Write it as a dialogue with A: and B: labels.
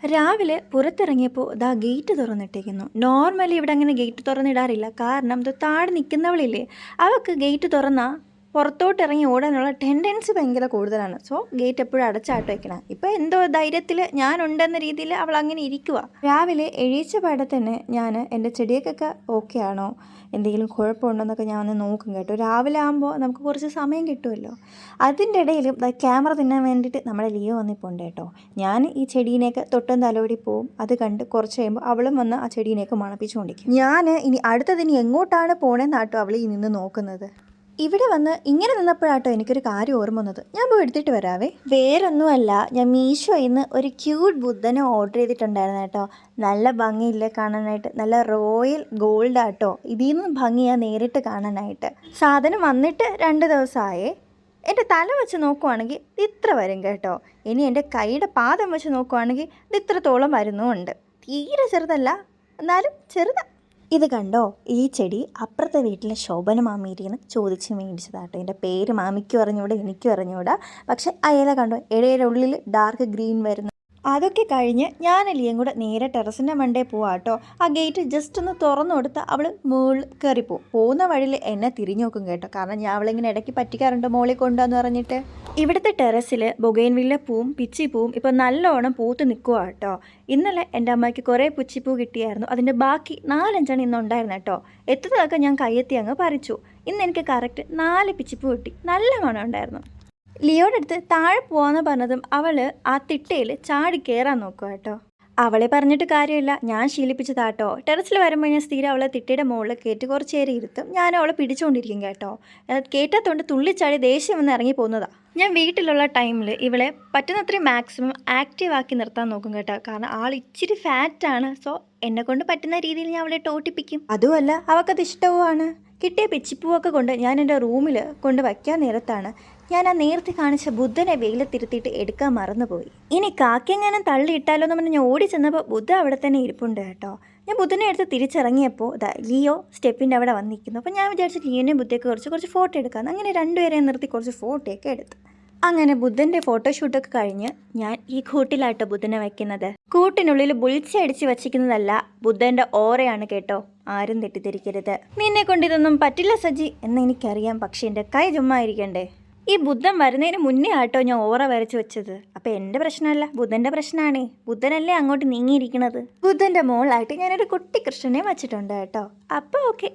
A: രാവിലെ പുറത്തിറങ്ങിയപ്പോൾ ദാ gate തുറന്നിട്ടേക്കുന്നു. Normally ഇവിടെ അങ്ങനെ ഗേറ്റ് തുറന്നിടാറില്ല. കാരണം ഇത് താഴെ നിൽക്കുന്നവളില്ലേ, അവൾക്ക് ഗേറ്റ് തുറന്നാൽ പുറത്തോട്ട് ഇറങ്ങി ഓടാനുള്ള ടെൻഡൻസി ഭയങ്കര കൂടുതലാണ്. സോ ഗേറ്റ് എപ്പോഴും അടച്ചാട്ട് വയ്ക്കണം. ഇപ്പോൾ എന്തോ ധൈര്യത്തിൽ ഞാനുണ്ടെന്ന രീതിയിൽ അവൾ അങ്ങനെ ഇരിക്കുക. രാവിലെ എഴീച്ച പാടെ തന്നെ ഞാൻ എൻ്റെ ചെടിയൊക്കെ ഓക്കെ ആണോ, എന്തെങ്കിലും കുഴപ്പമുണ്ടോയെന്നൊക്കെ ഞാൻ ഒന്ന് നോക്കും കേട്ടോ. രാവിലെ ആകുമ്പോൾ നമുക്ക് കുറച്ച് സമയം കിട്ടുമല്ലോ. അതിൻ്റെ ഇടയിലും ക്യാമറ തിന്നാൻ വേണ്ടിയിട്ട് നമ്മുടെ ലിയോ വന്നിപ്പോണ്ട് കേട്ടോ. ഞാൻ ഈ ചെടീനെയൊക്കെ തൊട്ടും തലോടി പോവും. അത് കണ്ട് കുറച്ച് കഴിയുമ്പോൾ അവളും വന്ന് ആ ചെടീനെയൊക്കെ മണപ്പിച്ചുകൊണ്ടിരിക്കും. ഞാൻ ഇനി അടുത്തതിനി എങ്ങോട്ടാണ് പോണേന്നാട്ടോ അവൾ ഈ നിന്ന് നോക്കുന്നത്. ഇവിടെ വന്ന് ഇങ്ങനെ നിന്നപ്പോഴാട്ടോ എനിക്കൊരു കാര്യം ഓർമ്മ വന്നത്. ഞാൻ പോയി എടുത്തിട്ട് വരാവേ. വേറൊന്നുമല്ല, ഞാൻ മീഷോയിൽ നിന്ന് ഒരു ക്യൂട്ട് ബുദ്ധനെ ഓർഡർ ചെയ്തിട്ടുണ്ടായിരുന്നു കേട്ടോ. നല്ല ഭംഗിയില്ലേ കാണാനായിട്ട്, നല്ല റോയൽ ഗോൾഡാട്ടോ. ഇതിൽ നിന്ന് ഭംഗിയാണ് നേരിട്ട് കാണാനായിട്ട്. സാധനം വന്നിട്ട് 2 ദിവസമായേ. എൻ്റെ തല വെച്ച് നോക്കുവാണെങ്കിൽ ഇത് ഇത്ര വരും കേട്ടോ. ഇനി എൻ്റെ കൈയുടെ പാദം വെച്ച് നോക്കുവാണെങ്കിൽ ഇത് ഇത്രത്തോളം വരുന്നുമുണ്ട്. തീരെ ചെറുതല്ല, എന്നാലും ചെറുതാണ്. ഇത് കണ്ടോ, ഈ ചെടി അപ്പുറത്തെ വീട്ടിലെ ശോഭന മാമിയിരിന്ന് ചോദിച്ച് മേടിച്ചതാട്ടോ. എൻ്റെ പേര് മാമിക്കും അറിഞ്ഞൂടാ, എനിക്കും അറിഞ്ഞൂടാ. പക്ഷെ അയല കണ്ടോ, ഇടയുടെ ഉള്ളിൽ ഡാർക്ക് ഗ്രീൻ വരുന്നു. അതൊക്കെ കഴിഞ്ഞ് ഞാൻ ലിയും കൂടെ നേരെ ടെറസിൻ്റെ മണ്ടേ പോവാട്ടോ. ആ ഗേറ്റ് ജസ്റ്റ് ഒന്ന് തുറന്നു കൊടുത്താൽ അവൾ മുകളിൽ കയറിപ്പോവും. പോകുന്ന വഴിയിൽ എന്നെ തിരിഞ്ഞു നോക്കും കേട്ടോ. കാരണം ഞാൻ അവളിങ്ങനെ ഇടയ്ക്ക് പറ്റിക്കാറുണ്ട് മോളിൽ കൊണ്ടുവന്ന് പറഞ്ഞിട്ട്. ഇവിടുത്തെ ടെറസിൽ ബൊഗൈൻവില്ല പൂവും പിച്ചിപ്പൂവും ഇപ്പോൾ നല്ലോണം പൂത്ത് നിൽക്കുക കേട്ടോ. ഇന്നലെ എൻ്റെ അമ്മയ്ക്ക് കുറേ പിച്ചിപ്പൂ കിട്ടിയായിരുന്നു. അതിൻ്റെ ബാക്കി 4-5 ഇന്നുണ്ടായിരുന്നു കേട്ടോ. എത്തുന്നതൊക്കെ ഞാൻ കയ്യെത്തി അങ്ങ് പറിച്ചു. ഇന്ന് എനിക്ക് കറക്റ്റ് 4 പിച്ചിപ്പൂ കിട്ടി. നല്ല മണം ഉണ്ടായിരുന്നു. ലിയോയുടെ അടുത്ത് താഴെ പോകാമെന്ന് പറഞ്ഞതും അവൾ ആ തിട്ടയിൽ ചാടി കയറാൻ നോക്കുക കേട്ടോ. അവളെ പറഞ്ഞിട്ട് കാര്യമില്ല, ഞാൻ ശീലിപ്പിച്ചതാട്ടോ. ടെറസിൽ വരുമ്പോൾ ഞാൻ സ്ഥിരം അവളെ തിട്ടയുടെ മുകളിൽ കയറ്റി കുറച്ച് നേരം ഇരുത്തും. ഞാൻ അവളെ പിടിച്ചുകൊണ്ടിരിക്കും കേട്ടോ. കേട്ടാത്തോണ്ട് തുള്ളിച്ചാടി ദേഷ്യം വന്ന് ഇറങ്ങി പോകുന്നതാണ്. ഞാൻ വീട്ടിലുള്ള ടൈമിൽ ഇവളെ പറ്റുന്നത്രയും മാക്സിമം ആക്റ്റീവ് ആക്കി നിർത്താൻ നോക്കും കേട്ടോ. കാരണം ആൾ ഇച്ചിരി ഫാറ്റാണ്. സോ എന്നെക്കൊണ്ട് പറ്റുന്ന രീതിയിൽ ഞാൻ അവളെ ടോട്ടിപ്പിക്കും. അതുമല്ല, അവൾക്കത് ഇഷ്ടവുമാണ്. കിട്ടിയ പിച്ചിപ്പൂവൊക്കെ കൊണ്ട് ഞാൻ എൻ്റെ റൂമിൽ കൊണ്ട് വയ്ക്കാൻ നേരത്താണ് ഞാൻ ആ നേരത്തെ കാണിച്ച ബുദ്ധനെ വെയിലത്തിരുത്തിയിട്ട് എടുക്കാൻ മറന്നുപോയി. ഇനി കാക്കെങ്ങാനും തള്ളിയിട്ടാലോ എന്ന് പറഞ്ഞ് ഞാൻ ഓടി ചെന്നപ്പോൾ ബുദ്ധ അവിടെ തന്നെ ഇരിപ്പുണ്ട് കേട്ടോ. ഞാൻ ബുദ്ധനെ എടുത്ത് തിരിച്ചിറങ്ങിയപ്പോൾ ലിയോ സ്റ്റെപ്പിൻ്റെ അവിടെ വന്നിരിക്കുന്നു. അപ്പോൾ ഞാൻ വിചാരിച്ചു ലിയോനെയും ബുദ്ധയൊക്കെ കുറച്ച് ഫോട്ടോ എടുക്കാമെന്ന്. അങ്ങനെ രണ്ടുപേരെയും നിർത്തി കുറച്ച് ഫോട്ടോയൊക്കെ എടുത്തു. അങ്ങനെ ബുദ്ധൻ്റെ ഫോട്ടോഷൂട്ടൊക്കെ കഴിഞ്ഞ് ഞാൻ ഈ കൂട്ടിലാട്ടോ ബുദ്ധനെ വയ്ക്കുന്നത്. കൂട്ടിനുള്ളിൽ ബുൾച്ചയടിച്ച് വച്ചിരിക്കുന്നതല്ല, ബുദ്ധൻ്റെ ഓറയാണ് കേട്ടോ. ആരും തെറ്റിദ്ധരിക്കരുത്. നിന്നെ കൊണ്ട് ഇതൊന്നും പറ്റില്ല സജി എന്ന് എനിക്കറിയാം. പക്ഷേ എൻ്റെ കൈ ചുമ്മാ ഇരിക്കണ്ടേ. ഈ ബുദ്ധൻ വരുന്നതിന് മുന്നേ ആട്ടോ ഞാൻ ഓറ വരച്ച് വെച്ചത്. അപ്പം എൻ്റെ പ്രശ്നമല്ല, ബുദ്ധൻ്റെ പ്രശ്നമാണേ. ബുദ്ധനല്ലേ അങ്ങോട്ട് നീങ്ങിയിരിക്കണത്. ബുദ്ധൻ്റെ മോളായിട്ട് ഞാനൊരു കുട്ടി കൃഷ്ണനെ വച്ചിട്ടുണ്ട് കേട്ടോ. അപ്പോൾ ഓക്കെ.